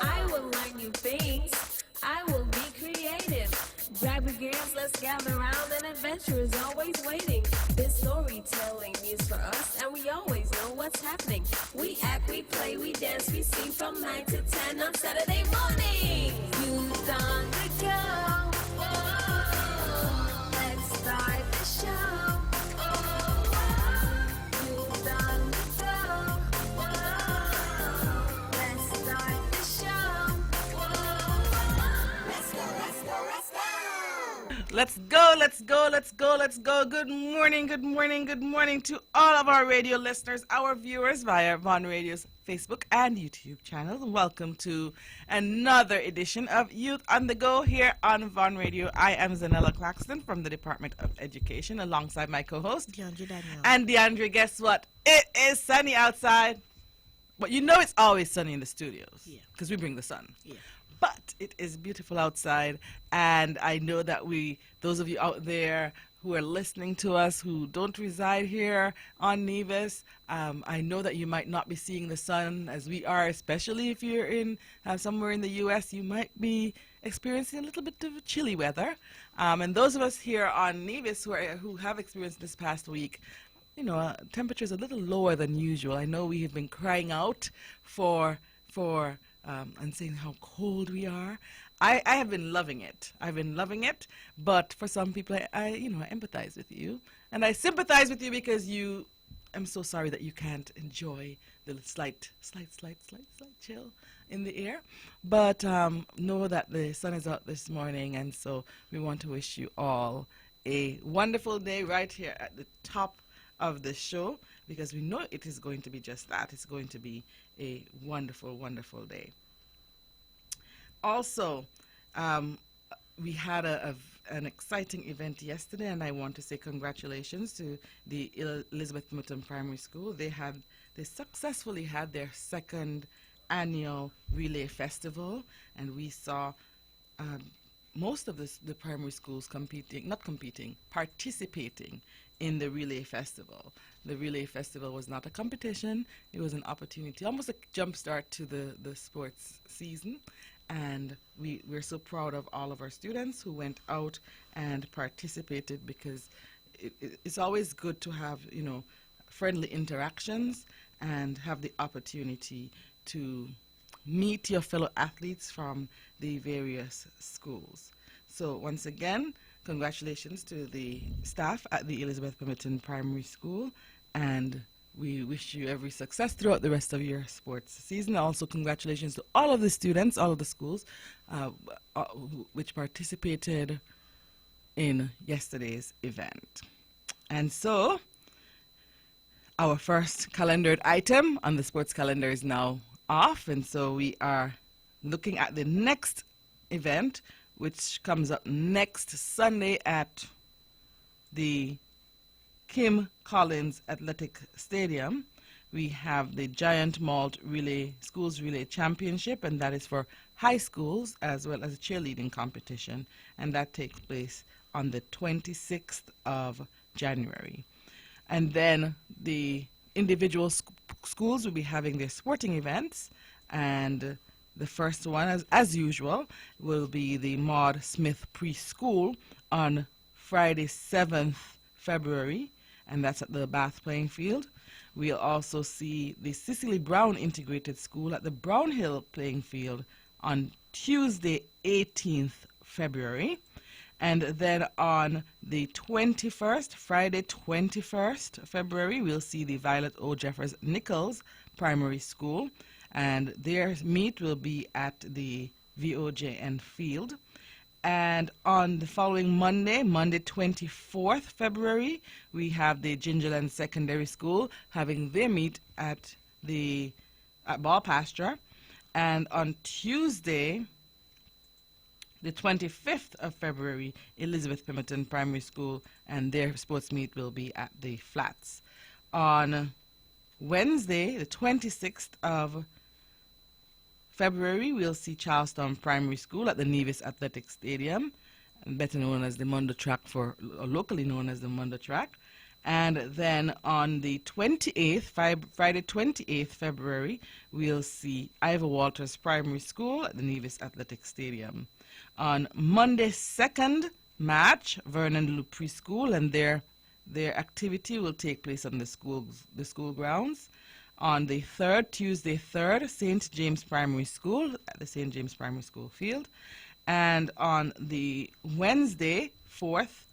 I will learn new things. I will be creative. Grab your gears, let's gather round. An adventure is always waiting. This storytelling is for us, and we always know what's happening. We act, we play, we dance, we sing from 9 to 10 on Saturday morning. Youth on the go. Oh, let's start the show. Oh, youth on the go. Oh, let's start the show. Oh, let's go, let's go, let's go. Let's go, let's go, let's go, let's go. Good morning, good morning, good morning to all of our radio listeners, our viewers via Von Radio's Facebook and YouTube channels. Welcome to another edition of Youth on the Go here on Von Radio. I am Zanella Claxton from the Department of Education alongside my co-host, DeAndre Daniel. And DeAndre, guess what? It is sunny outside. But you know it's always sunny in the studios. Yeah. Because we bring the sun. Yeah. But it is beautiful outside, and I know that those of you out there who are listening to us who don't reside here on Nevis, I know that you might not be seeing the sun as we are, especially if you're in somewhere in the U.S. You might be experiencing a little bit of chilly weather. And those of us here on Nevis who have experienced this past week, you know, temperatures a little lower than usual. I know we have been crying out for and saying how cold we are. I have been loving it. I've been loving it. But for some people, I empathize with you. And I sympathize with you because I'm so sorry that you can't enjoy the slight chill in the air. But know that the sun is out this morning, and so we want to wish you all a wonderful day right here at the top of the show, because we know it is going to be just that. It's going to be a wonderful, wonderful day. Also, we had an exciting event yesterday, and I want to say congratulations to the Elizabeth Milton Primary School. They successfully had their second annual relay festival, and we saw most of the primary schools participating in the Relay Festival. The Relay Festival was not a competition, it was an opportunity, almost a jump start to the sports season. And we're so proud of all of our students who went out and participated, because it's always good to have, friendly interactions and have the opportunity to meet your fellow athletes from the various schools. So once again, congratulations to the staff at the Elizabeth Milton Primary School, and we wish you every success throughout the rest of your sports season. Also, congratulations to all of the students, all of the schools which participated in yesterday's event. And so, our first calendared item on the sports calendar is now off, and so we are looking at the next event, which comes up next Sunday at the Kim Collins Athletic Stadium. We have the Giant Malt Schools Relay Championship, and that is for high schools, as well as a cheerleading competition, and that takes place on the 26th of January. And then the individual schools will be having their sporting events, and the first one, as usual, will be the Maud Smith Preschool on Friday, 7th February, and that's at the Bath Playing Field. We'll also see the Cicely Brown Integrated School at the Brownhill Playing Field on Tuesday, 18th February. And then on the 21st, Friday, 21st February, we'll see the Violet O. Jeffers Nichols Primary School, and their meet will be at the VOJN Field. And on the following Monday, 24th February, we have the Gingerland Secondary School having their meet at Ball Pasture. And on Tuesday, the 25th of February, Elizabeth Pemberton Primary School and their sports meet will be at the Flats. On Wednesday, the 26th of February, we'll see Charlestown Primary School at the Nevis Athletic Stadium, better known as the Mondo Track, locally known as the Mondo Track. And then on the 28th, Friday 28th February, we'll see Ivor Walters Primary School at the Nevis Athletic Stadium. On Monday 2nd March, Vernon Loop Preschool and their activity will take place on the school grounds. On the 3rd, Tuesday 3rd, St. James Primary School at the St. James Primary School field. And on the Wednesday 4th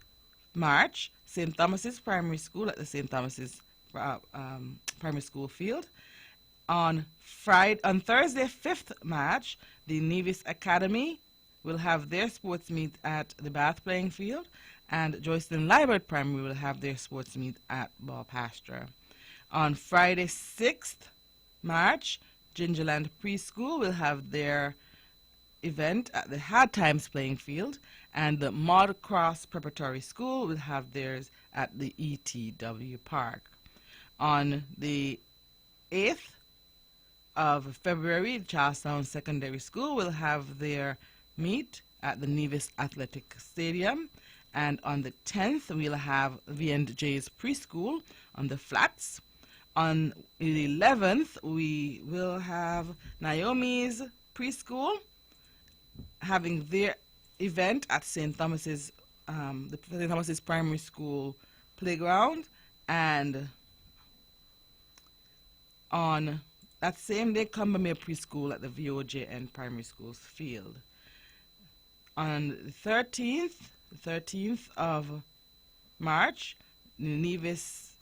March, St. Thomas's Primary School at the St. Thomas's Primary School field. On Thursday 5th March, the Nevis Academy will have their sports meet at the Bath playing field, and Joycelyn Liebert Primary will have their sports meet at Ball Pasture. On Friday 6th March, Gingerland Preschool will have their event at the Hard Times playing field, and the Mod Cross Preparatory School will have theirs at the ETW Park. On the 8th of February, Charlestown Secondary School will have their meet at the Nevis Athletic Stadium, and on the 10th we'll have V&J's Preschool on the Flats. On the 11th we will have Naomi's Preschool having their event at St. Thomas's the St. Thomas's Primary School playground, and on that same day, Combermere Preschool at the VOJN Primary School's field. On the 13th of March, Nevis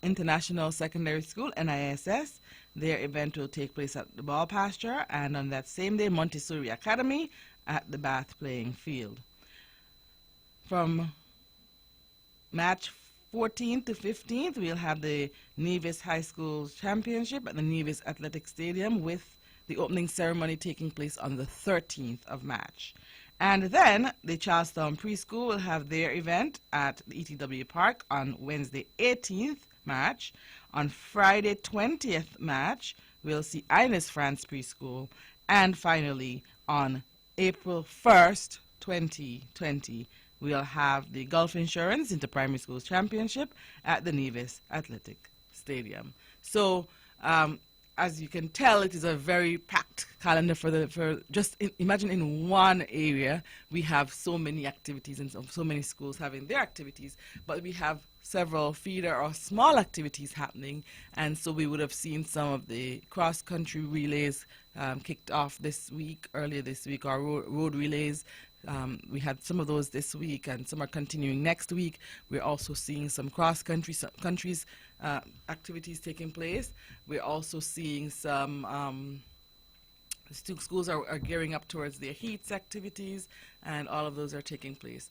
International Secondary School, NISS, their event will take place at the Ball Pasture, and on that same day, Montessori Academy at the Bath playing field. From March 14th to 15th, we'll have the Nevis High School Championship at the Nevis Athletic Stadium, with the opening ceremony taking place on the 13th of March. And then the Charlestown Preschool will have their event at the ETW Park on Wednesday 18th March. On Friday 20th March, we'll see Ines France Preschool. And finally, on April 1st, 2020, we'll have the Gulf Insurance Inter Primary Schools Championship at the Nevis Athletic Stadium. So, as you can tell, it is a very packed calendar imagine in one area we have so many activities and so many schools having their activities, but we have several feeder or small activities happening, and so we would have seen some of the cross-country relays kicked off earlier this week, or road relays. We had some of those this week, and some are continuing next week. We're also seeing some cross-country activities taking place. We're also seeing some schools are gearing up towards their heats activities, and all of those are taking place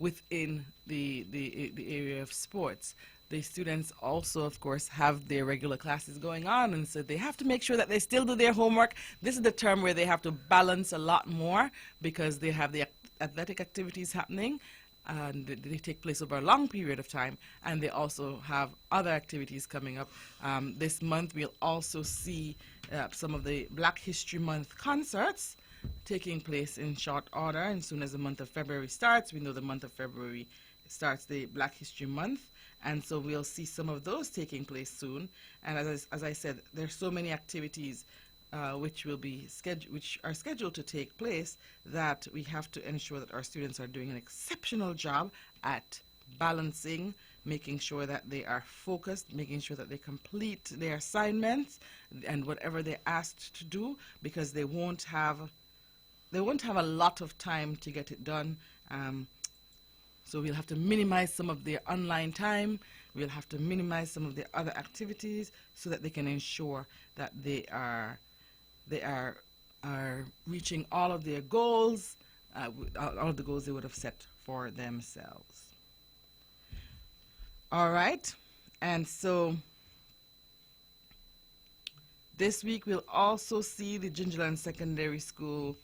within the area of sports. The students also, of course, have their regular classes going on, and so they have to make sure that they still do their homework. This is the term where they have to balance a lot more, because they have the athletic activities happening, and they take place over a long period of time, and they also have other activities coming up. This month we'll also see some of the Black History Month concerts taking place in short order, and as soon as the month of February starts, we know the month of February starts the Black History Month, and so we'll see some of those taking place soon. And as I said, there's so many activities which are scheduled to take place, that we have to ensure that our students are doing an exceptional job at balancing, making sure that they are focused, making sure that they complete their assignments and whatever they're asked to do, because they won't have a lot of time to get it done. So we'll have to minimize some of their online time. We'll have to minimize some of their other activities, so that they can ensure that they are reaching all of their goals, all of the goals they would have set for themselves. All right, and so this week we'll also see the Gingerland Secondary School.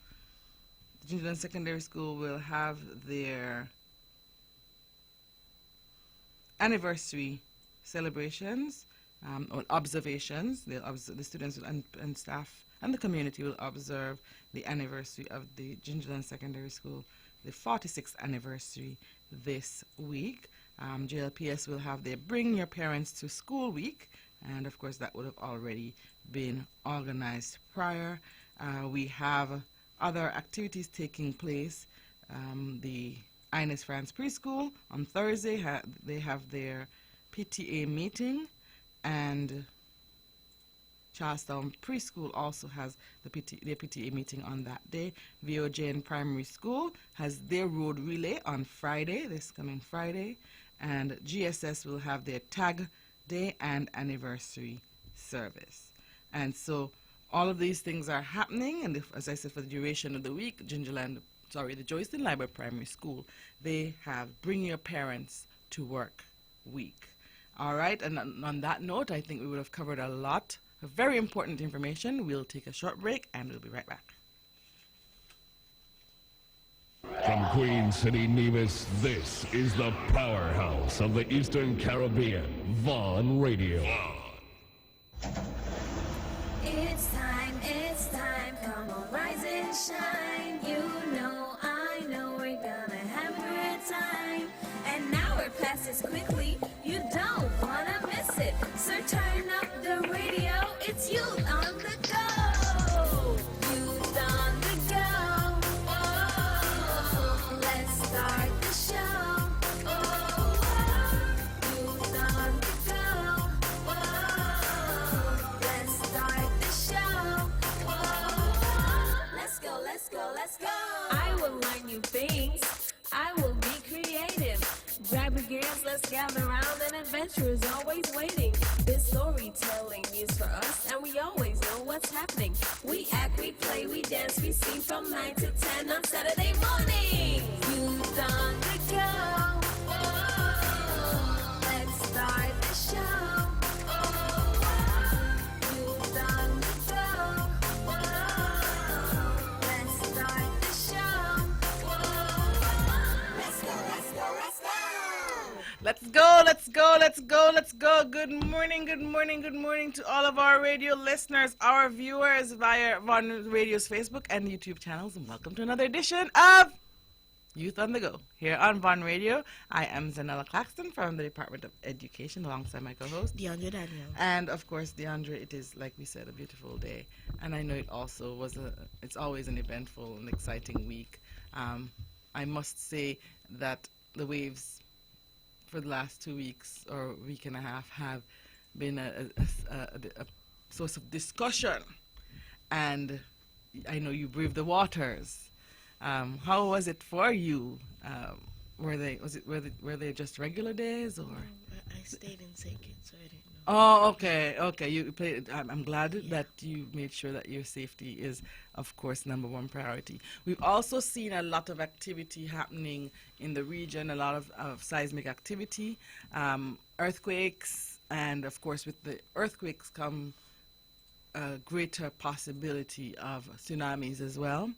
The Gingerland Secondary School will have their anniversary celebrations or observations. The students and staff and the community will observe the anniversary of the Gingerland Secondary School, the 46th anniversary this week. JLPS will have their Bring Your Parents to School Week, and of course that would have already been organized prior. We have other activities taking place. The Ines France Preschool on Thursday, they have their PTA meeting, and Charlestown Preschool also has their PTA meeting on that day. VOJN Primary School has their road relay on Friday, this coming Friday, and GSS will have their tag day and anniversary service. And so all of these things are happening, and as I said, for the duration of the week, the Joyston Library Primary School, they have Bring Your Parents to Work week. All right, and on that note, I think we would have covered a lot of very important information. We'll take a short break, and we'll be right back. From Queen City, Nevis, this is the powerhouse of the Eastern Caribbean, Vaughn Radio. It's time, come on, rise and shine. You know, I know we're gonna have a great time. An hour passes quickly, you don't wanna miss it. So turn up the radio, it's youth on the go. Youth on the go. Oh, let's start the show. Oh, youth on the go. Oh, let's start the show. Oh, let's go. I will learn new things. I will be creative. Grab your gears, let's gather around. An adventure is always waiting. This storytelling is for us, and we always know what's happening. We act, we play, we dance, we sing from 9 to 10 on Saturday morning. Youth on the go. Oh, let's start the show. Oh, youth on the go. Oh, let's start the show. Oh, let's go. Let's go. Good morning to all of our radio listeners, our viewers via Vaughn Radio's Facebook and YouTube channels, and welcome to another edition of Youth on the Go here on Vaughn Radio. I am Zanella Claxton from the Department of Education, alongside my co-host DeAndre Daniel. And of course, DeAndre, it is, like we said, a beautiful day, and I know it also it's always an eventful and exciting week. I must say that the waves for the last 2 weeks or week and a half have been a source of discussion, and I know you braved the waters. How was it for you? Were they just regular days, or? I stayed in St. Kitts, so I didn't know. Oh, okay. You played. I'm glad that you made sure that your safety is, of course, number one priority. We've also seen a lot of activity happening in the region, a lot of seismic activity, earthquakes, and of course, with the earthquakes come a greater possibility of tsunamis as well.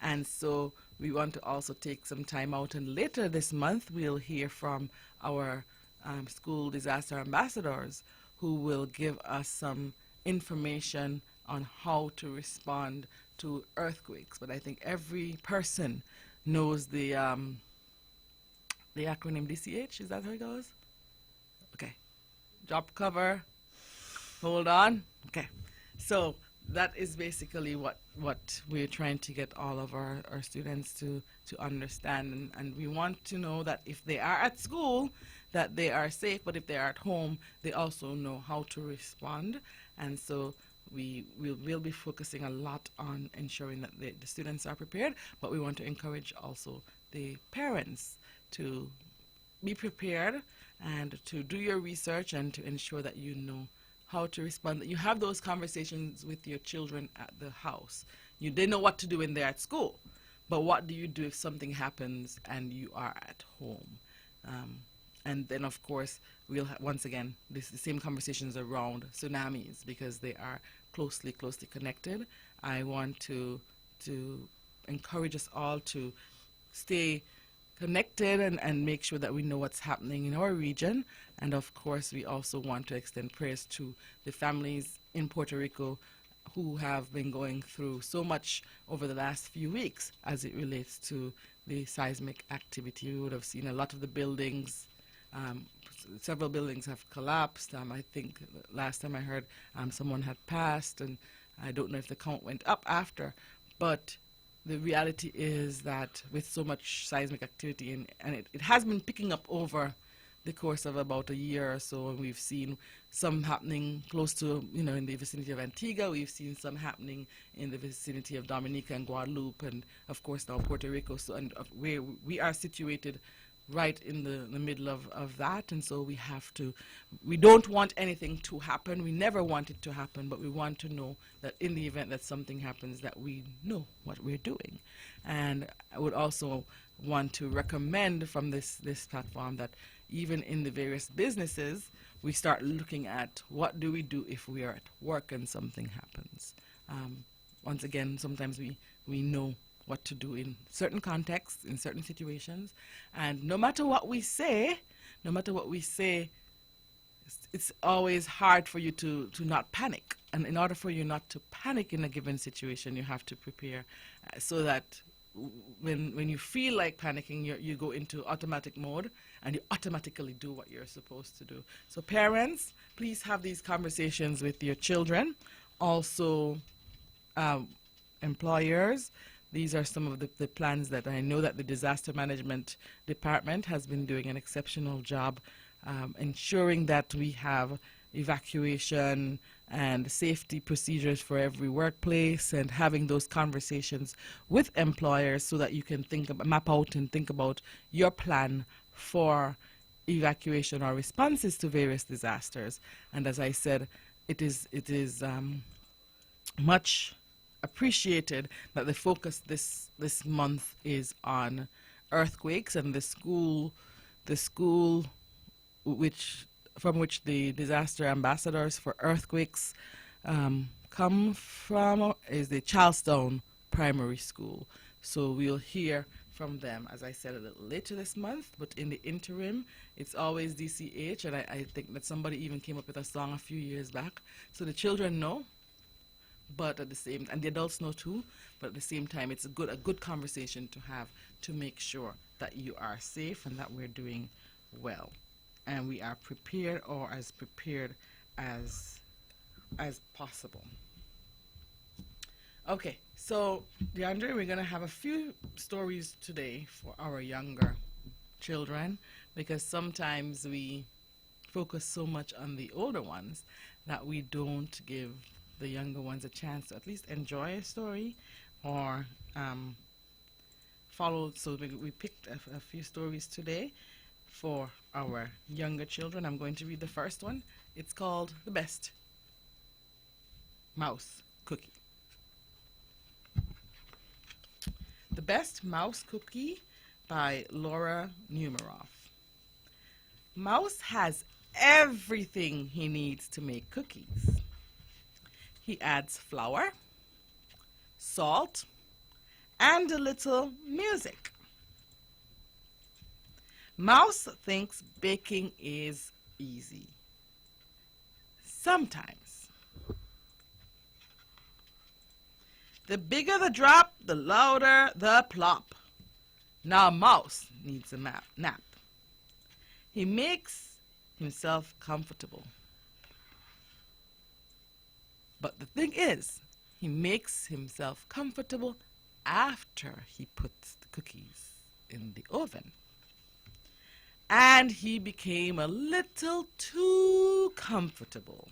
And so we want to also take some time out, and later this month we'll hear from our school disaster ambassadors, who will give us some information on how to respond to earthquakes. But I think every person knows the acronym DCH. Is that how it goes? Okay. Drop cover. Hold on. Okay. So that is basically what we're trying to get all of our students to understand. And we want to know that if they are at school, that they are safe, but if they are at home, they also know how to respond. And so we'll be focusing a lot on ensuring that the students are prepared, but we want to encourage also the parents to be prepared and to do your research and to ensure that you know how to respond, that you have those conversations with your children at the house. They know what to do when they're at school, but what do you do if something happens and you are at home? And then, of course, we'll once again, the same conversations around tsunamis, because they are closely connected. I want to encourage us all to stay connected and make sure that we know what's happening in our region. And of course, we also want to extend prayers to the families in Puerto Rico who have been going through so much over the last few weeks as it relates to the seismic activity. We would have seen a lot of the buildings Several buildings have collapsed. I think last time I heard someone had passed, and I don't know if the count went up after. But the reality is that with so much seismic activity, and it has been picking up over the course of about a year or so, and we've seen some happening close to, in the vicinity of Antigua. We've seen some happening in the vicinity of Dominica and Guadeloupe, and of course now Puerto Rico. So, and where we are situated right in the middle of that, and so we don't want anything to happen. We never want it to happen, but we want to know that in the event that something happens, that we know what we're doing. And I would also want to recommend from this platform that even in the various businesses, we start looking at what do we do if we are at work and something happens. Once again, sometimes we know what to do in certain contexts, in certain situations. And no matter what we say, it's always hard for you to not panic. And in order for you not to panic in a given situation, you have to prepare so that when you feel like panicking, you go into automatic mode and you automatically do what you're supposed to do. So parents, please have these conversations with your children. Also, employers, these are some of the plans that I know that the Disaster Management Department has been doing an exceptional job ensuring that we have evacuation and safety procedures for every workplace, and having those conversations with employers so that you can map out and think about your plan for evacuation or responses to various disasters. And as I said, it is much appreciated that the focus this month is on earthquakes, and the school from which the disaster ambassadors for earthquakes come from is the Charlestown Primary School. So we'll hear from them, as I said, a little later this month. But in the interim, it's always DCH, and I think that somebody even came up with a song a few years back. So the children know, but at the same, and the adults know too, but at the same time, it's a good conversation to have to make sure that you are safe and that we're doing well, and we are prepared, or as prepared as possible. Okay, so DeAndre, we're going to have a few stories today for our younger children, because sometimes we focus so much on the older ones that we don't give the younger ones a chance to at least enjoy a story or follow. So we picked a few stories today for our younger children. I'm going to read the first one. It's called The Best Mouse Cookie. The Best Mouse Cookie by Laura Numeroff. Mouse has everything he needs to make cookies. He adds flour, salt, and a little music. Mouse thinks baking is easy. Sometimes. The bigger the drop, the louder the plop. Now Mouse needs a nap. He makes himself comfortable. But the thing is, he makes himself comfortable after he puts the cookies in the oven. And he became a little too comfortable.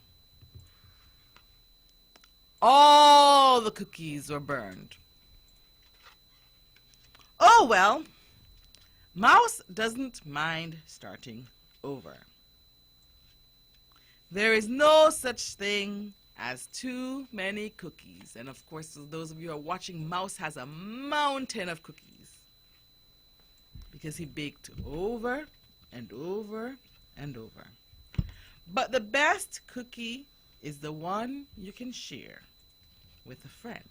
All the cookies were burned. Oh well, Mouse doesn't mind starting over. There is no such thing as too many cookies. And of course, those of you who are watching, Mouse has a mountain of cookies because he baked over and over and over. But the best cookie is the one you can share with a friend.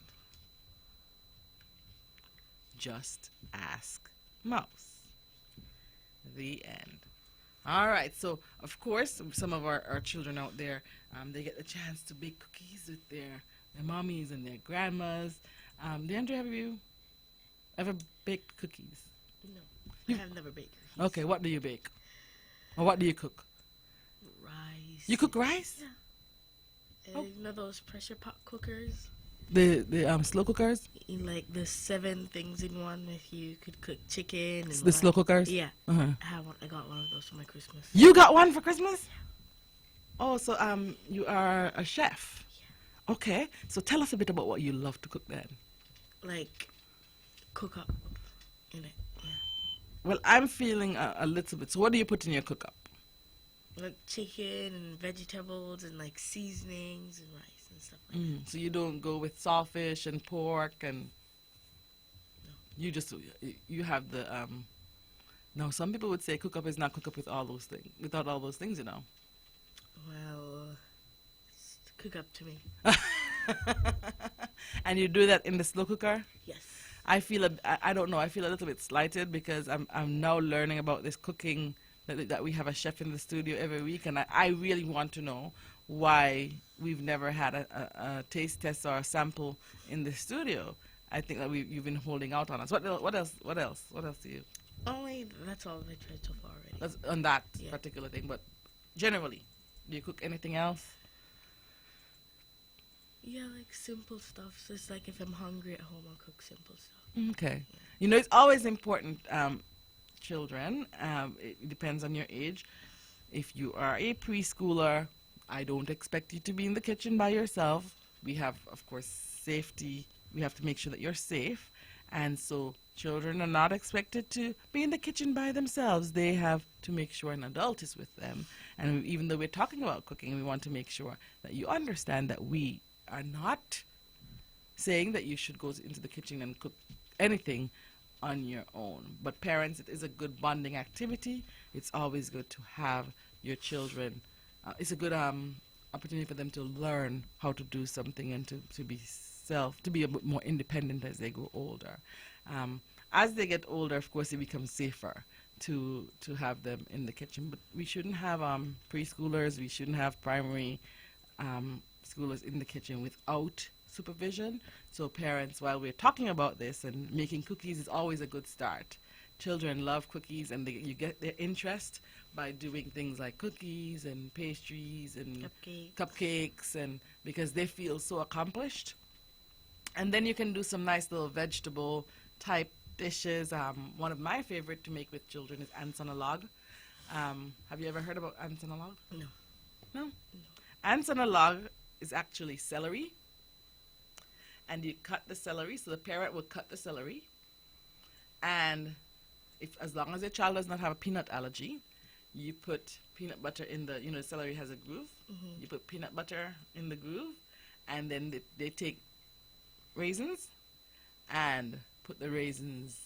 Just ask Mouse. The end. All right, so of course, some of our children out there, they get the chance to bake cookies with their mommies and their grandmas. DeAndre, have you ever baked cookies? No, I have never baked cookies. Okay, what do you bake? Or what do you cook? Rice. You cook rice? Yeah. Oh. You know those pressure pot cookers? The slow cookers? In like the 7 things in one. If you could cook chicken and The slow cookers? Yeah. Uh-huh. I got one of those for my Christmas. You got one for Christmas? Oh, so you are a chef. Okay. So tell us a bit about what you love to cook then. Like cook up in it. Yeah. Well, I'm feeling a little bit. So what do you put in your cook up? Like chicken and vegetables and like seasonings and rice and stuff like that. So you don't go with saltfish and pork and No. you just you have the no, some people would say cook up is not cook up with all those things, without all those things, you know. Well, it's cook up to me. And you do that in the slow cooker? Yes. I feel I don't know, I feel a little bit slighted because I'm now learning about this cooking that we have a chef in the studio every week, and I really want to know why we've never had a taste test or a sample in the studio. I think that you've been holding out on us. What else do you? Only that's all I tried so far already. That's on that Yeah. particular thing, but generally, do you cook anything else? Yeah, like simple stuff. So it's like if I'm hungry at home, I'll cook simple stuff. Okay. You know, it's always important, children, it depends on your age. If you are a preschooler, I don't expect you to be in the kitchen by yourself. We have, of course, safety. We have to make sure that you're safe. And so children are not expected to be in the kitchen by themselves. They have to make sure an adult is with them. And even though we're talking about cooking, we want to make sure that you understand that we are not saying that you should go into the kitchen and cook anything on your own. But parents, it is a good bonding activity. It's always good to have your children. It's a good opportunity for them to learn how to do something and to be a bit more independent as they grow older. As they get older, of course, it becomes safer to have them in the kitchen. But we shouldn't have preschoolers. We shouldn't have primary schoolers in the kitchen without supervision. So parents, while we're talking about this, and making cookies is always a good start. Children love cookies, and you get their interest by doing things like cookies and pastries and cupcakes, and because they feel so accomplished. And then you can do some nice little vegetable type dishes. One of my favorite to make with children is ants on a log. Have you ever heard about ants on a log? No. No? Ants on a log is actually celery. And you cut the celery, so the parent will cut the celery. And as long as your child does not have a peanut allergy, you put peanut butter in the celery has a groove. Mm-hmm. You put peanut butter in the groove, and then they take raisins and put the raisins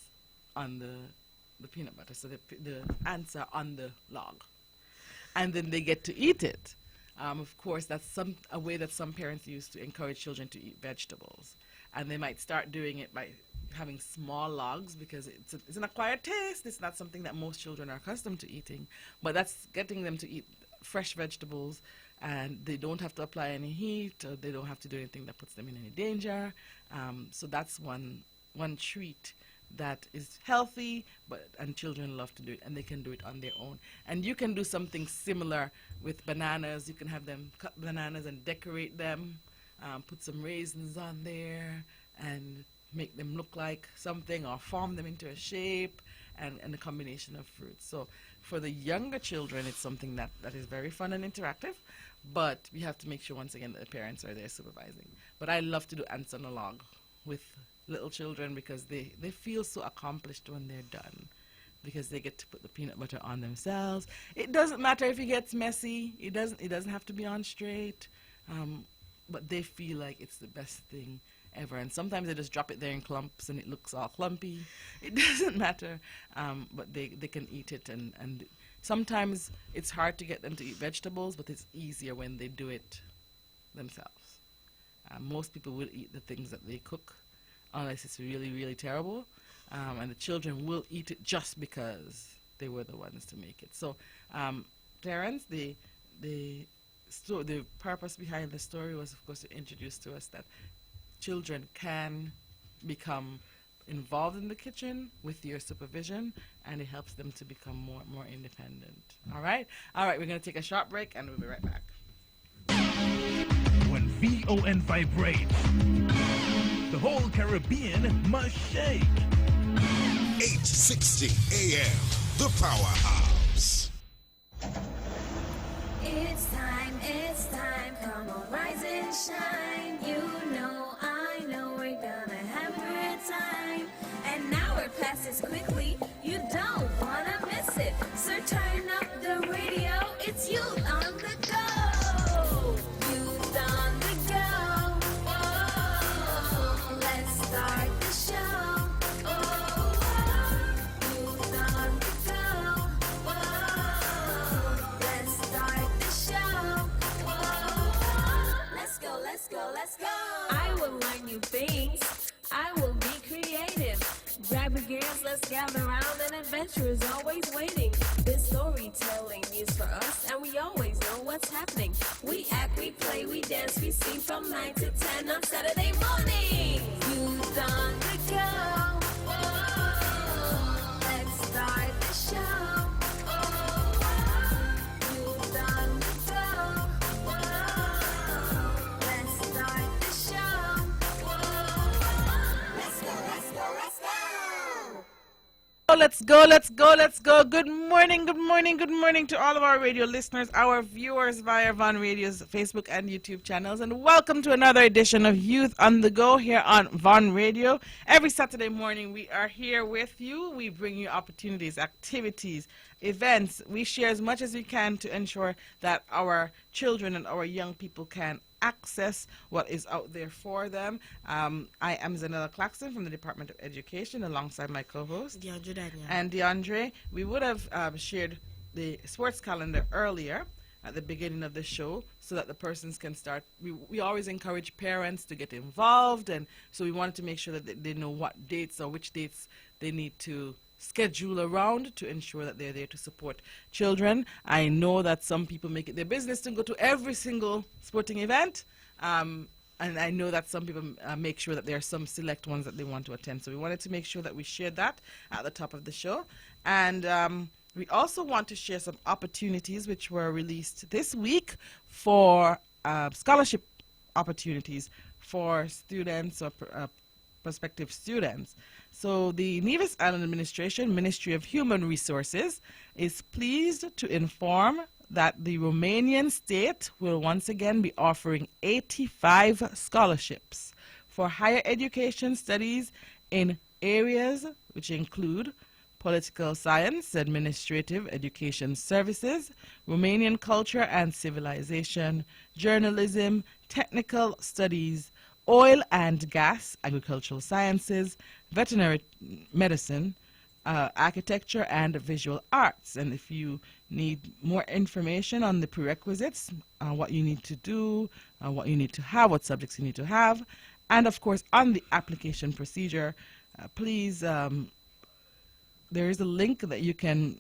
on the peanut butter. So the ants are on the log. And then they get to eat it. Of course, that's a way that some parents use to encourage children to eat vegetables. And they might start doing it by having small logs because it's an acquired taste. It's not something that most children are accustomed to eating. But that's getting them to eat fresh vegetables, and they don't have to apply any heat, or they don't have to do anything that puts them in any danger. So that's one treat that is healthy, and children love to do it, and they can do it on their own. And you can do something similar with bananas. You can have them cut bananas and decorate them, put some raisins on there, and make them look like something, or form them into a shape, and a combination of fruits. So for the younger children, it's something that is very fun and interactive, but we have to make sure, once again, that the parents are there supervising. But I love to do ants on a log with little children because they feel so accomplished when they're done, because they get to put the peanut butter on themselves. It doesn't matter if it gets messy. It doesn't have to be on straight, but they feel like it's the best thing ever. And sometimes they just drop it there in clumps and it looks all clumpy. It doesn't matter, but they can eat it. And sometimes it's hard to get them to eat vegetables, but it's easier when they do it themselves. Most people will eat the things that they cook unless it's really, really terrible. And the children will eat it just because they were the ones to make it. So, parents, the purpose behind the story was, of course, to introduce to us that children can become involved in the kitchen with your supervision, and it helps them to become more independent. All right? All right, we're going to take a short break, and we'll be right back. When VON vibrates, the whole Caribbean must shake. 860 AM, the Powerhouse. It's time, come on, rise and shine. You know, I know we're gonna have a great time. An hour passes quickly, you don't wanna miss it. So turn up the radio, it's Youth on the Go. Youth on the Go. Oh, let's start the show. Oh, Youth on the Go. Oh, let's start the show. Oh, let's go. I will learn new things. I will be creative. Grab your gears, let's gather around. An adventure is always waiting. This storytelling is for us, and we always know what's happening. We act, we play, we dance, we sing from 9 to 10 on Saturday morning. Youth on the go. Oh, let's start the show. Oh, youth on the go. Oh, let's start the show. Oh, let's go. Let's go. Good morning to all of our radio listeners, our viewers via Von Radio's Facebook and YouTube channels, and welcome to another edition of Youth on the Go here on Von Radio. Every Saturday morning we are here with you. We bring you opportunities, activities, events. We share as much as we can to ensure that our children and our young people can access what is out there for them. I am Zanella Claxton from the Department of Education alongside my co-host DeAndre Daniel. and DeAndre. We would have shared the sports calendar earlier at the beginning of the show so that the persons can start. We always encourage parents to get involved, and so we wanted to make sure that they know what dates or which dates they need to schedule around to ensure that they're there to support children. I know that some people make it their business to go to every single sporting event, and I know that some people make sure that there are some select ones that they want to attend. So we wanted to make sure that we shared that at the top of the show. And we also want to share some opportunities which were released this week for scholarship opportunities for students or prospective students. So the Nevis Island Administration, Ministry of Human Resources, is pleased to inform that the Romanian state will once again be offering 85 scholarships for higher education studies in areas which include political science, administrative education services, Romanian culture and civilization, journalism, technical studies, oil and gas, agricultural sciences, veterinary medicine, architecture, and visual arts. And if you need more information on the prerequisites, what you need to do, what you need to have, what subjects you need to have, and of course on the application procedure, please, there is a link that you can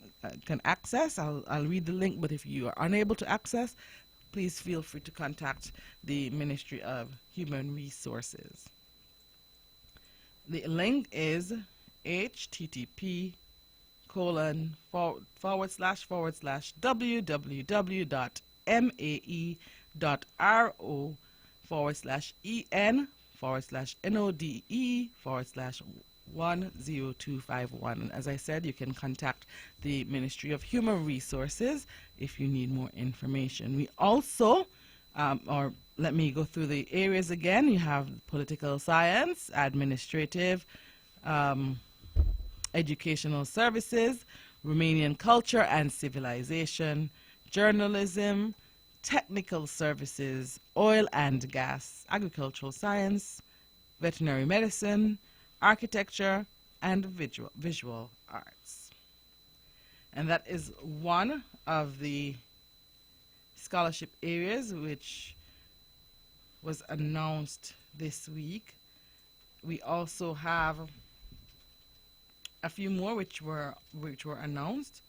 access. I'll read the link, but if you are unable to access, please feel free to contact the Ministry of Human Resources. The link is http://www.mae.ro/node/10251. And as I said, you can contact the Ministry of Human Resources if you need more information. We also, or let me go through the areas again. You have political science, administrative, educational services, Romanian culture and civilization, journalism, technical services, oil and gas, agricultural science, veterinary medicine, architecture, and visual arts. And that is one of the scholarship areas which was announced this week. We also have a few more which were announced.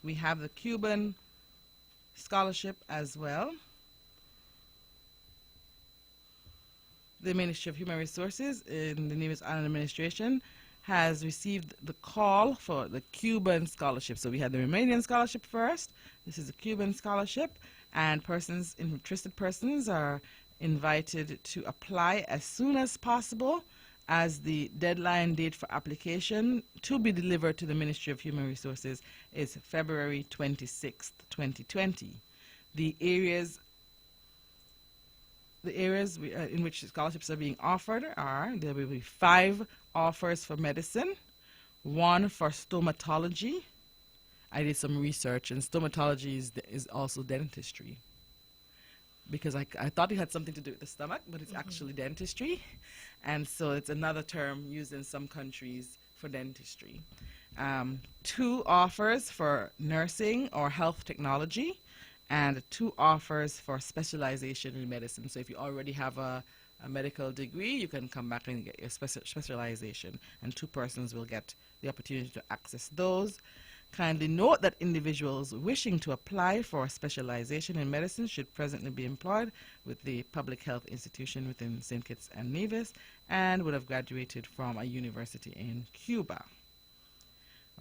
We have the Cuban scholarship as well. the Ministry of Human Resources in the Nevis Island Administration has received the call for the Cuban scholarship. So we had the Romanian scholarship first. This is a Cuban scholarship, and interested persons are invited to apply as soon as possible, as the deadline date for application to be delivered to the Ministry of Human Resources is February 26th, 2020. The areas in which scholarships are being offered are, there will be 5 offers for medicine, 1 for stomatology. I did some research, and stomatology is also dentistry, because I thought it had something to do with the stomach, but it's actually dentistry. And so it's another term used in some countries for dentistry. 2 offers for nursing or health technology, and 2 offers for specialization in medicine. So if you already have a medical degree, you can come back and get your specialization, and 2 persons will get the opportunity to access those. Kindly note that individuals wishing to apply for a specialization in medicine should presently be employed with the public health institution within St. Kitts and Nevis and would have graduated from a university in Cuba.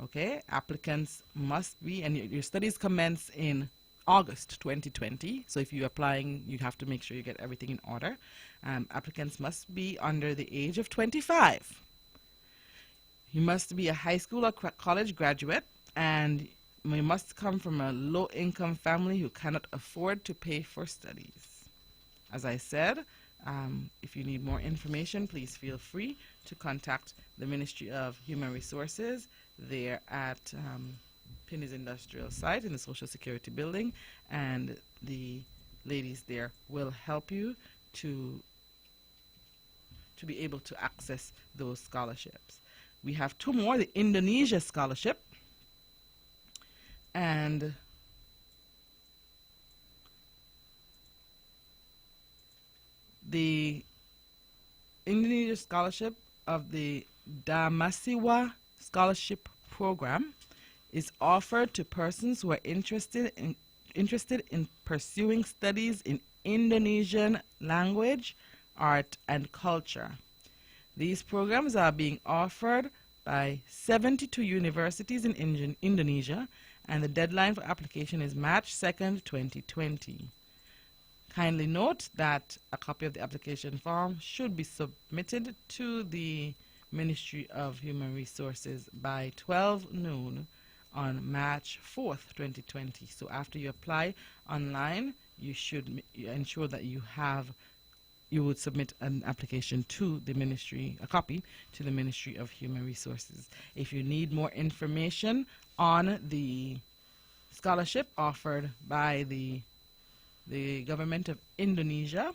Okay, applicants must be, and your studies commence in August 2020, so if you're applying, you have to make sure you get everything in order. Applicants must be under the age of 25. You must be a high school or college graduate, and you must come from a low-income family who cannot afford to pay for studies. As I said, if you need more information, please feel free to contact the Ministry of Human Resources. They're at Pinny's Industrial Site in the Social Security Building, and the ladies there will help you to be able to access those scholarships. We have 2 more, the Indonesia Scholarship, and the Indonesia Scholarship of the Damasiwa Scholarship Program is offered to persons who are interested in pursuing studies in Indonesian language, art, and culture. These programs are being offered by 72 universities in Indonesia, and the deadline for application is March 2nd, 2020. Kindly note that a copy of the application form should be submitted to the Ministry of Human Resources by 12 noon on March 4th, 2020. So after you apply online, you should ensure that you would submit an application to the ministry, a copy to the Ministry of Human Resources. If you need more information on the scholarship offered by the government of Indonesia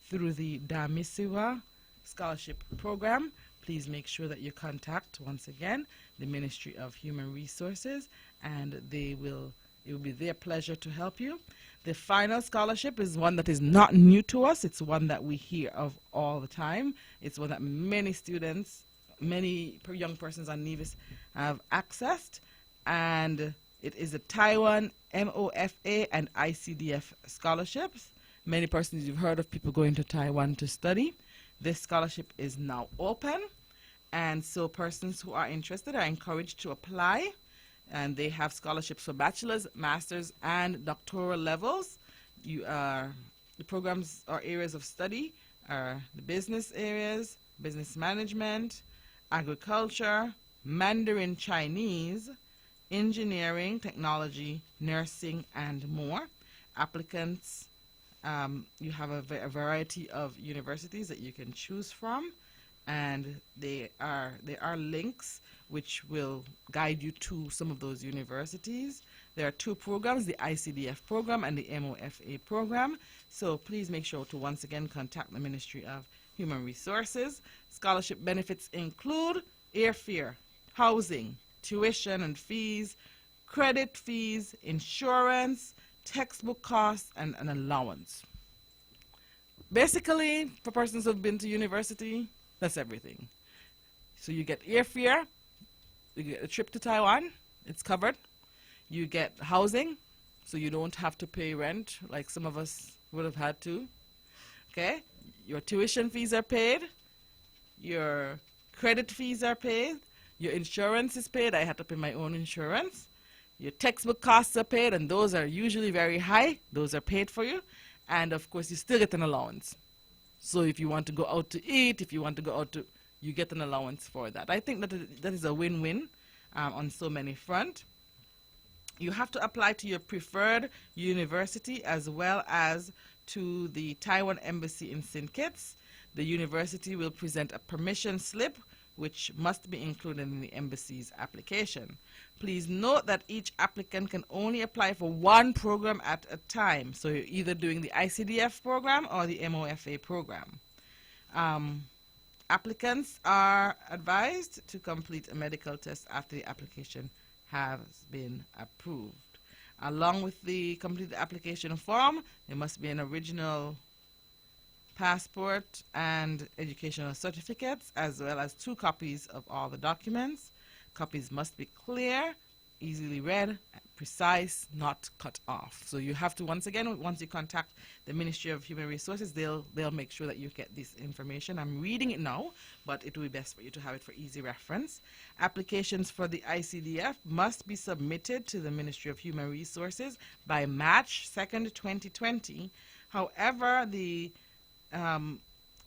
through the Damasiwa Scholarship Program, please make sure that you contact, once again, the Ministry of Human Resources, and it will be their pleasure to help you. The final scholarship is one that is not new to us. It's one that we hear of all the time. It's one that many students, many young persons on Nevis have accessed, and it is a Taiwan MOFA and ICDF scholarships. Many persons, you've heard of people going to Taiwan to study. This scholarship is now open, and so persons who are interested are encouraged to apply, and they have scholarships for bachelor's, master's, and doctoral levels. The programs or areas of study are the business areas, business management, agriculture, Mandarin Chinese, engineering, technology, nursing, and more. Applicants, you have a variety of universities that you can choose from, and there are links which will guide you to some of those universities. There are 2 programs, the ICDF program and the MOFA program, so please make sure to once again contact the Ministry of Human Resources. Scholarship benefits include airfare, housing, tuition and fees, credit fees, insurance, textbook costs, and an allowance. Basically, for persons who've been to university, that's everything. So you get airfare, you get a trip to Taiwan, it's covered. You get housing, so you don't have to pay rent like some of us would have had to. Okay? your tuition fees are paid, your credit fees are paid, your insurance is paid. I had to pay my own insurance. Your textbook costs are paid, and those are usually very high. Those are paid for you. And of course, you still get an allowance. So if you want to go out to eat, if you want to go out to, you get an allowance for that. I think that is a win-win on so many fronts. You have to apply to your preferred university as well as to the Taiwan Embassy in St. Kitts. The university will present a permission slip which must be included in the embassy's application. Please note that each applicant can only apply for one program at a time. So you're either doing the ICDF program or the MOFA program. Applicants are advised to complete a medical test after the application has been approved. Along with the completed application form, there must be an original passport and educational certificates, as well as 2 copies of all the documents. Copies must be clear, easily read, precise, not cut off. So you have to, once again, once you contact the Ministry of Human Resources, they'll make sure that you get this information. I'm reading it now, but it will be best for you to have it for easy reference. Applications for the ICDF must be submitted to the Ministry of Human Resources by March 2nd, 2020. However, the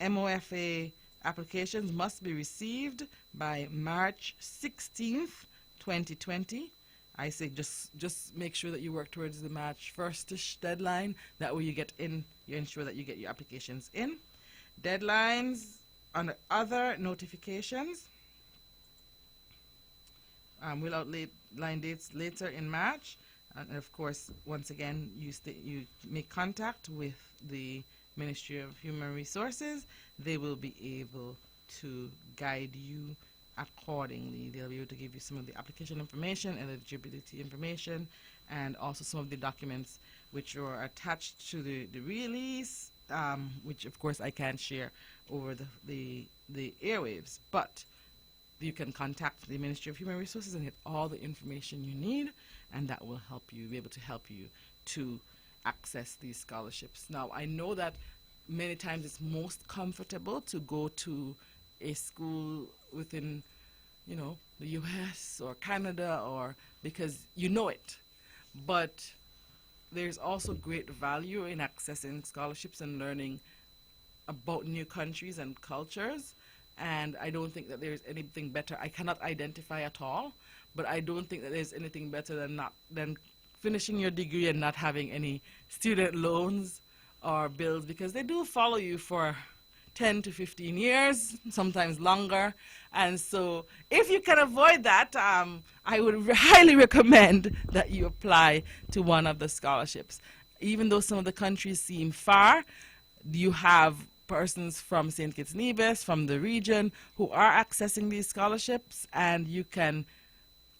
MOFA applications must be received by March 16th, 2020. I say just make sure that you work towards the March 1st-ish deadline. That way you ensure that you get your applications in. Deadlines on other notifications. We'll outline dates later in March. And of course, once again, you make contact with the Ministry of Human Resources. They will be able to guide you accordingly. They'll be able to give you some of the application information, eligibility information, and also some of the documents which are attached to the release, which of course I can't share over the airwaves. But you can contact the Ministry of Human Resources and get all the information you need, and that will be able to help you to access these scholarships. Now, I know that many times it's most comfortable to go to a school within, the U.S. or Canada, or because you know it. But there's also great value in accessing scholarships and learning about new countries and cultures. And I don't think that there's anything better. I cannot identify at all, but I don't think that there's anything better than finishing your degree and not having any student loans or bills, because they do follow you for 10 to 15 years, sometimes longer. And so if you can avoid that, I would highly recommend that you apply to one of the scholarships. Even though some of the countries seem far, you have persons from St. Kitts Nevis, from the region, who are accessing these scholarships, and you can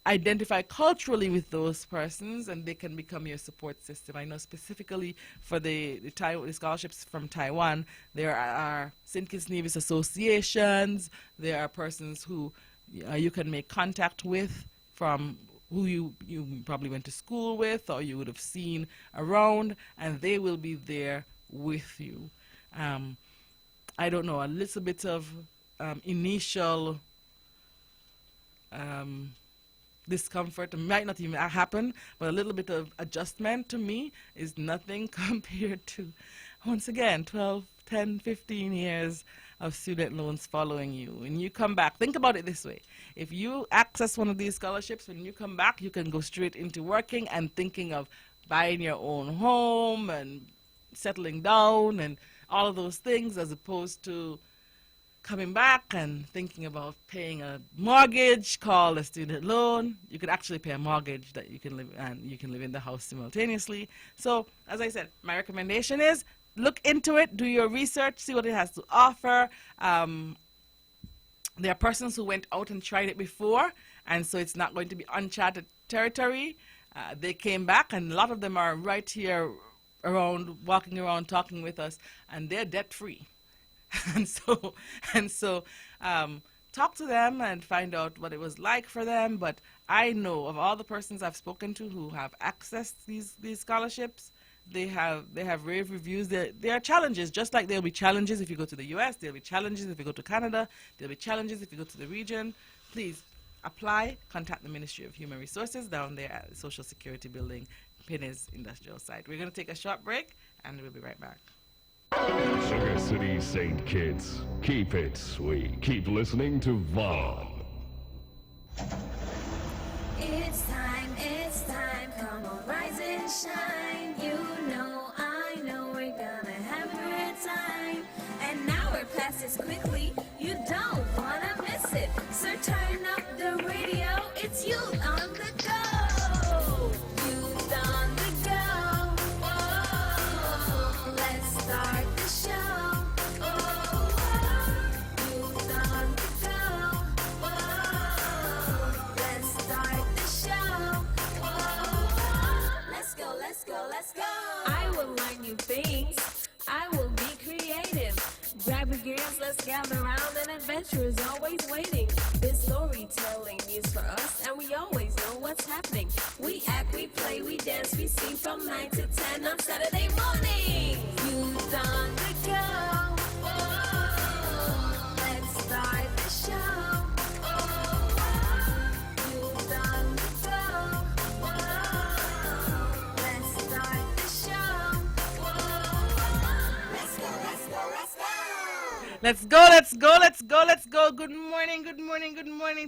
identify culturally with those persons, and they can become your support system. I know specifically for the scholarships from Taiwan, there are St. Kitts Nevis associations, there are persons who you can make contact with from who you probably went to school with or you would have seen around, and they will be there with you. I don't know, a little bit of initial discomfort might not even happen, but a little bit of adjustment to me is nothing compared to, once again, 12, 10, 15 years of student loans following you. When you come back, think about it this way. If you access one of these scholarships, when you come back, you can go straight into working and thinking of buying your own home and settling down and all of those things, as opposed to coming back and thinking about paying a mortgage called a student loan. You could actually pay a mortgage that you can live, and you can live in the house simultaneously. So, as I said, my recommendation is look into it, do your research, see what it has to offer. There are persons who went out and tried it before, and so it's not going to be uncharted territory. They came back, and a lot of them are right here around, walking around, talking with us, and they're debt-free. And so talk to them and find out what it was like for them. But I know of all the persons I've spoken to who have accessed these scholarships, They have rave reviews. There are challenges, just like there'll be challenges if you go to the U.S. There'll be challenges if you go to Canada. There'll be challenges if you go to the region. Please apply. Contact the Ministry of Human Resources down there at the Social Security Building, Penny's Industrial Site. We're going to take a short break, and we'll be right back. Sugar City St. Kitts. Keep it sweet. Keep listening to Vaughn. It's time, come on, rise and shine. You know, I know we're gonna have a great time. An hour passes quickly, you don't wanna miss it. So turn up the radio, it's youth on the go. Youth on the go. Oh, let's start the show. Oh, youth on the go. Oh, let's start the show. Oh, let's go. I will learn new things. I will be creative. Grab your gears, let's gather around. An adventure is always waiting. This storytelling news for us, and we always know what's happening. We act, we play, we dance, we sing from 9 to 10 on Saturday morning. Youth on the go. Oh, let's start the show. Oh, youth on the go. Oh, let's start the show. Oh, let's go. Let's go. Good morning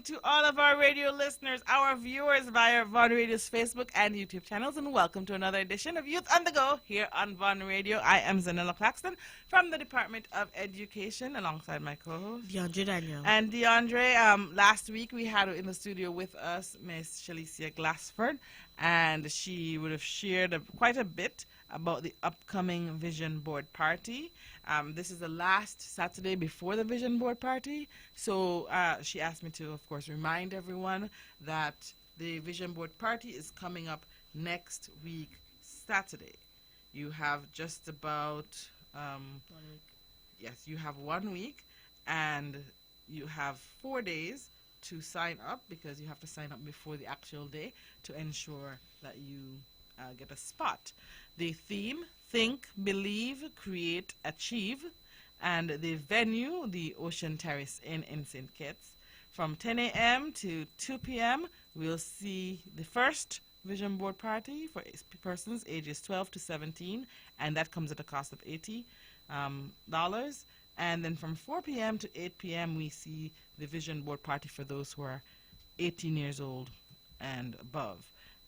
to all of our radio listeners, our viewers via Vaughn Radio's Facebook and YouTube channels, and welcome to another edition of Youth on the Go here on Vaughn Radio. I am Zanella Claxton from the Department of Education, alongside my co-host DeAndre Daniel. And DeAndre, last week we had in the studio with us Miss Shalicia Glassford, and she would have shared quite a bit about the upcoming Vision Board Party. This is the last Saturday before the Vision Board Party, so she asked me to, of course, remind everyone that the Vision Board Party is coming up next week, Saturday. You have just about, 1 week. yes, you have 1 week, and you have 4 days to sign up, because you have to sign up before the actual day to ensure that you get a spot. The theme, Think, Believe, Create, Achieve, and the venue, the Ocean Terrace Inn in St. Kitts. From 10 a.m. to 2 p.m., we'll see the first Vision Board Party for persons ages 12 to 17, and that comes at a cost of $80. And then from 4 p.m. to 8 p.m., we see the Vision Board Party for those who are 18 years old and above.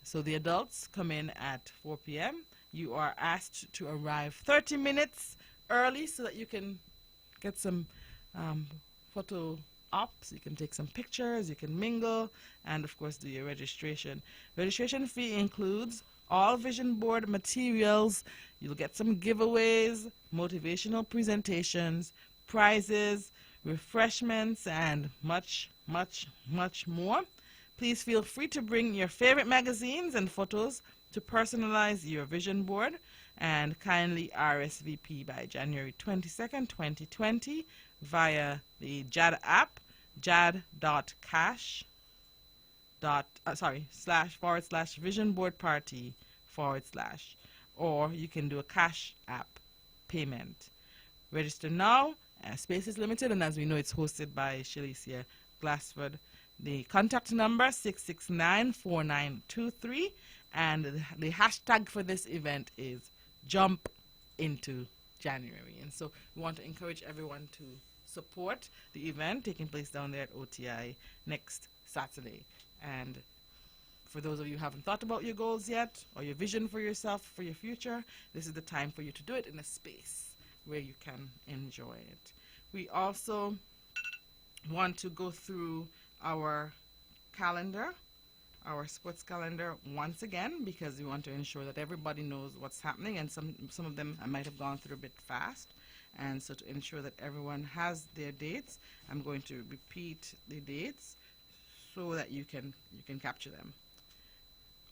So the adults come in at 4 p.m. You are asked to arrive 30 minutes early so that you can get some photo ops, you can take some pictures, you can mingle, and of course do your registration. Registration fee includes all Vision Board materials. You'll get some giveaways, motivational presentations, prizes, refreshments, and much more. Please feel free to bring your favorite magazines and photos to personalize your Vision Board, and kindly RSVP by January 22nd, 2020 via the JAD app, jad.cash / Vision Board Party / or you can do a cash app payment. Register now. Space is limited, and as we know, it's hosted by Shalicia Glassford. The contact number 669-4923, and the hashtag for this event is Jump Into January. And so we want to encourage everyone to support the event taking place down there at OTI next Saturday. And for those of you who haven't thought about your goals yet, or your vision for yourself, for your future, this is the time for you to do it in a space where you can enjoy it. We also want to go through our calendar, our sports calendar once again, because we want to ensure that everybody knows what's happening, and some of them I might have gone through a bit fast. And so to ensure that everyone has their dates, I'm going to repeat the dates so that you can capture them.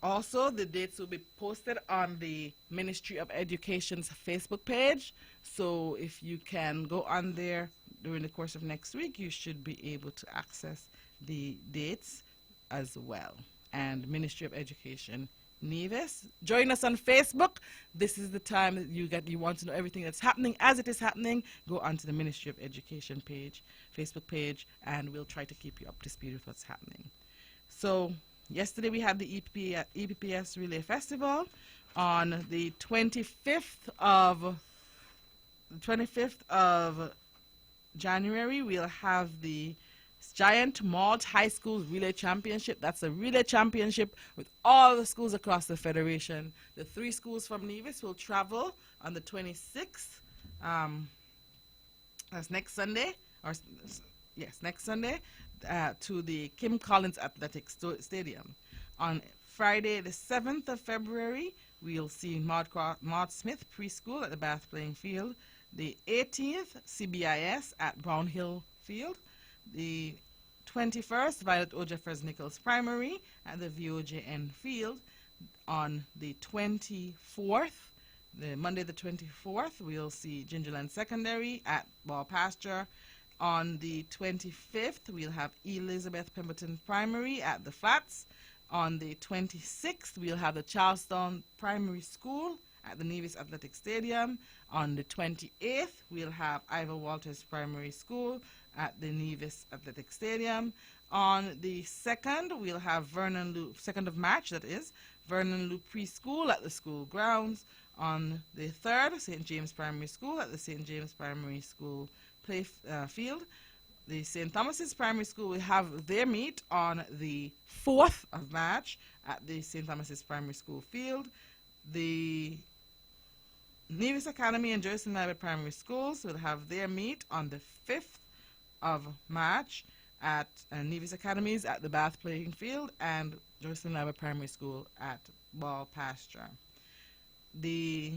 Also, the dates will be posted on the Ministry of Education's Facebook page. So if you can go on there during the course of next week, you should be able to access the dates as well. And Ministry of Education Nevis. Join us on Facebook. This is the time that you want to know everything that's happening. As it is happening, go onto the Ministry of Education page, Facebook page, and we'll try to keep you up to speed with what's happening. So yesterday we had the EPPS Relay Festival. On the 25th of January, we'll have the Giant Malt High School Relay Championship. That's a relay championship with all the schools across the Federation. The 3 schools from Nevis will travel on the 26th. That's next Sunday. Next Sunday to the Kim Collins Athletic Stadium. On Friday, the 7th of February, we'll see Maud Smith Preschool at the Bath Playing Field. The 18th, CBIS at Brown Hill Field. The 21st, Violet O. Jeffers Nichols Primary at the VOJN Field. On the 24th, Monday the 24th, we'll see Gingerland Secondary at Ball Pasture. On the 25th, we'll have Elizabeth Pemberton Primary at the Flats. On the 26th, we'll have the Charlestown Primary School at the Nevis Athletic Stadium. On the 28th, we'll have Ivor Walters Primary School at the Nevis Athletic Stadium. On the 2nd, we'll have 2nd of March, that is, Vernon Lou Preschool at the school grounds. On the 3rd, St. James Primary School at the St. James Primary School field. The St. Thomas's Primary School will have their meet on the 4th of March at the St. Thomas's Primary School field. The Nevis Academy and Joycelyn Library Primary Schools will have their meet on the 5th of March at Nevis Academies at the Bath Playing Field and Joycelyn Library Primary School at Ball Pasture. The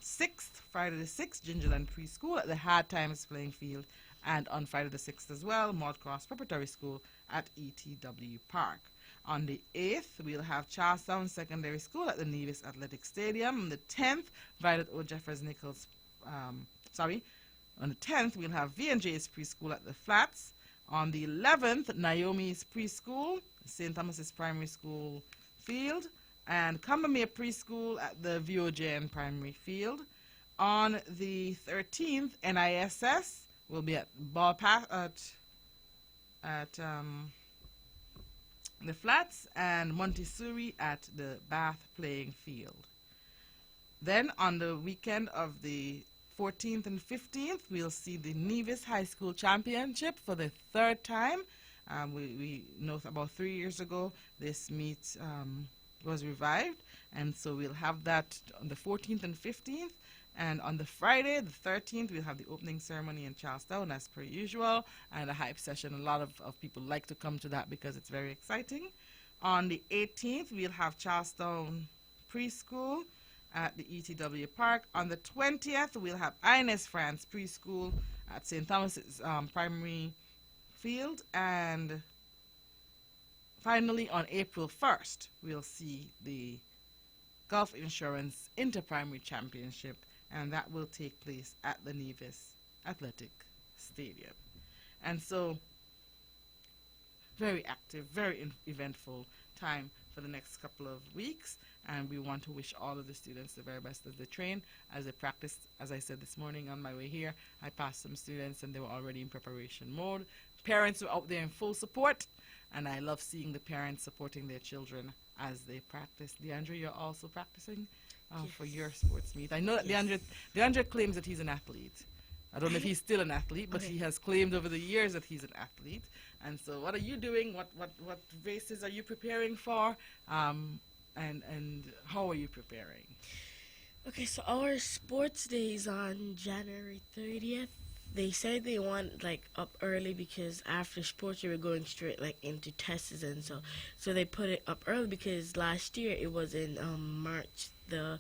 6th, Friday the 6th, Gingerland Preschool at the Hard Times Playing Field, and on Friday the 6th as well, Maud Cross Preparatory School at ETW Park. On the 8th, we'll have Charlestown Secondary School at the Nevis Athletic Stadium. On the 10th, Violet O. Jeffers Nichols, on the 10th, we'll have V&J's Preschool at the Flats. On the 11th, Naomi's Preschool, St. Thomas's Primary School field, and Combermere Preschool at the VOJN Primary Field. On the 13th, NISS will be at the Flats, and Montessori at the Bath Playing Field. Then on the weekend of the 14th and 15th, we'll see the Nevis High School Championship for the 3rd time. We know about 3 years ago this meet was revived, and so we'll have that on the 14th and 15th. And on the Friday, the 13th, we'll have the opening ceremony in Charlestown as per usual, and a hype session. A lot of people like to come to that because it's very exciting. On the 18th, we'll have Charlestown Preschool at the ETW Park. On the 20th, we'll have Ines France Preschool at St. Thomas's Primary Field. And finally, on April 1st, we'll see the Gulf Insurance Inter-Primary Championship, and that will take place at the Nevis Athletic Stadium. And so, very active, very eventful time for the next couple of weeks, and we want to wish all of the students the very best as they train, as they practice. As I said this morning on my way here, I passed some students and they were already in preparation mode. Parents were out there in full support, and I love seeing the parents supporting their children as they practice. DeAndre, you're also practicing for your sports meet. I know that DeAndre claims that he's an athlete. I don't know if he's still an athlete, but he has claimed over the years that he's an athlete. And so what are you doing? What races are you preparing for? And how are you preparing? Okay, so our sports day is on January 30th. They said they want up early because after sports you were going straight into tests, and so they put it up early because last year it was in March the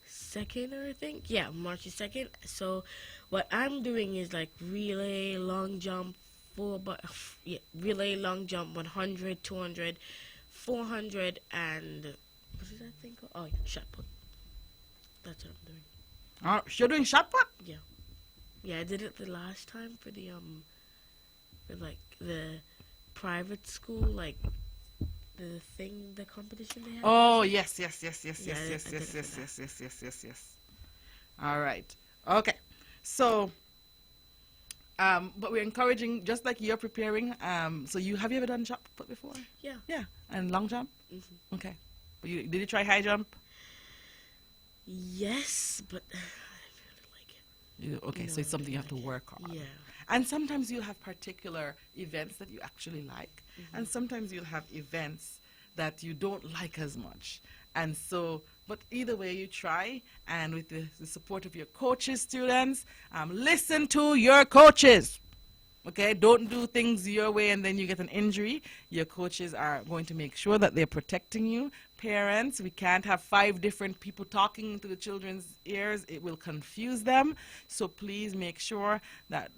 2nd, I think. Yeah, March the 2nd. So what I'm doing is relay, long jump, relay, long jump, 100, 200, 400, and what is that thing called? Oh, shot put. That's what I'm doing. You're doing shot put? Yeah. Yeah, I did it the last time for the the private school, the thing, the competition they have. Oh, yes, yes, yes, yes, Yeah, yes, I yes, did yes, it for yes, that. yes, yes, yes, yes, yes. All right. Okay. So, but we're encouraging, just like you're preparing. So have you ever done shot put before? Yeah. Yeah. And long jump? Mhm. Okay. But did you try high jump? Yes, but I didn't really like it. Okay, so No, it's I something you didn't have to like work on. Yeah. And sometimes you'll have particular events that you actually like, and sometimes you'll have events that you don't like as much. And so, but either way, you try, and with the support of your coaches, students, listen to your coaches. Okay, don't do things your way and then you get an injury. Your coaches are going to make sure that they're protecting you. Parents, we can't have 5 different people talking into the children's ears. It will confuse them. So please make sure that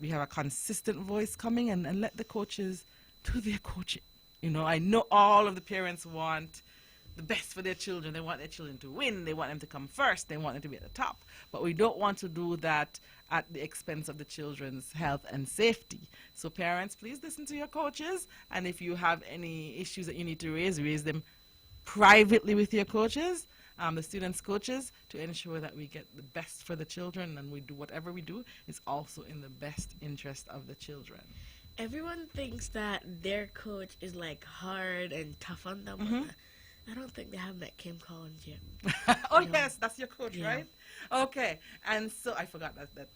we have a consistent voice coming, and let the coaches do their coaching. You know, I know all of the parents want the best for their children. They want their children to win. They want them to come first. They want them to be at the top. But we don't want to do that at the expense of the children's health and safety. So parents, please listen to your coaches. And if you have any issues that you need to raise them privately with your coaches, the students' coaches, to ensure that we get the best for the children, and we do whatever we do is also in the best interest of the children. Everyone thinks that their coach is like hard and tough on them. But I don't think they have met Kim Collins yet. Oh, Yeah. yes, that's your coach, Yeah. right? Okay, and so I forgot that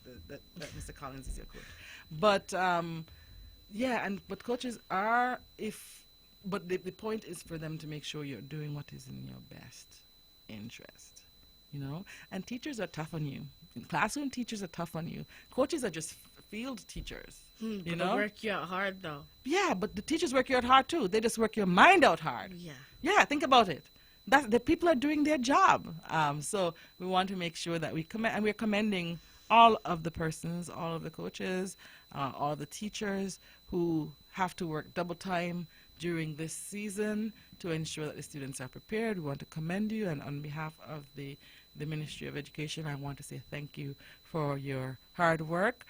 Mr. Collins is your coach. But but coaches are but the point is for them to make sure you're doing what is in your best interest, you know. And teachers are tough on you. Classroom teachers are tough on you. Coaches are just field teachers, you But know. they work you out hard though. Yeah, but the teachers work you out hard too. They just work your mind out hard. Yeah. Yeah, think about it. The people are doing their job. So we want to make sure that we're commending all of the persons, all of the coaches, all the teachers who have to work double time during this season to ensure that the students are prepared. We want to commend you, and on behalf of the Ministry of Education, I want to say thank you for your hard work.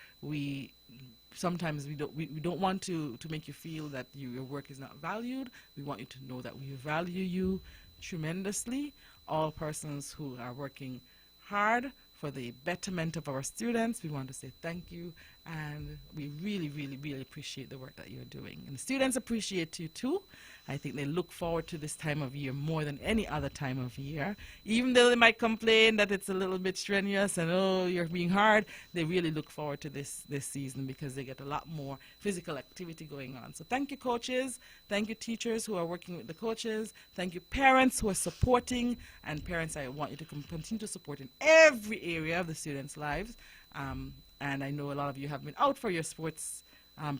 Sometimes we don't want to make you feel that your work is not valued. We want you to know that we value you tremendously. All persons who are working hard for the betterment of our students, we want to say thank you, and we really, really, really appreciate the work that you're doing. And the students appreciate you too. I think they look forward to this time of year more than any other time of year. Even though they might complain that it's a little bit strenuous and, oh, you're being hard, they really look forward to this season because they get a lot more physical activity going on. So thank you, coaches. Thank you, teachers who are working with the coaches. Thank you, parents who are supporting. And parents, I want you to continue to support in every area of the students' lives. And I know a lot of you have been out for your sports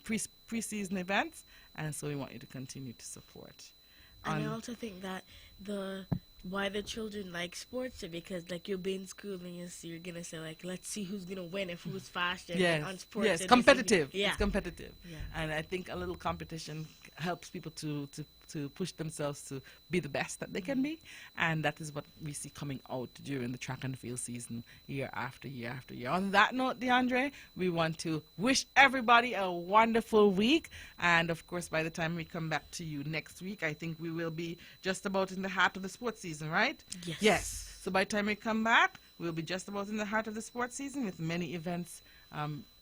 pre-season events, and so we want you to continue to support. And I also think that why the children like sports is because like you'll be in school and you're gonna say like, let's see who's gonna win and who's faster. Yes, on sports. yes, and competitive. Yeah. It's competitive. Yeah. And I think a little competition helps people to push themselves to be the best that they can be, and that is what we see coming out during the track and field season year after year after year. On that note, DeAndre, we want to wish everybody a wonderful week, and of course by the time we come back to you next week, I think we will be just about in the heart of the sports season, right? Yes. Yes. So by the time we come back, we'll be just about in the heart of the sports season with many events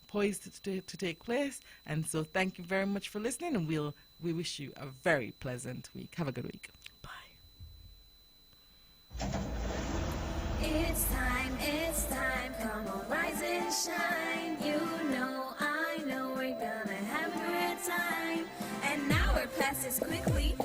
poised to take place. And so thank you very much for listening, and we wish you a very pleasant week. Have a good week. Bye. It's time, come on, rise and shine. You know, I know we're gonna have a great time. And now our passes quickly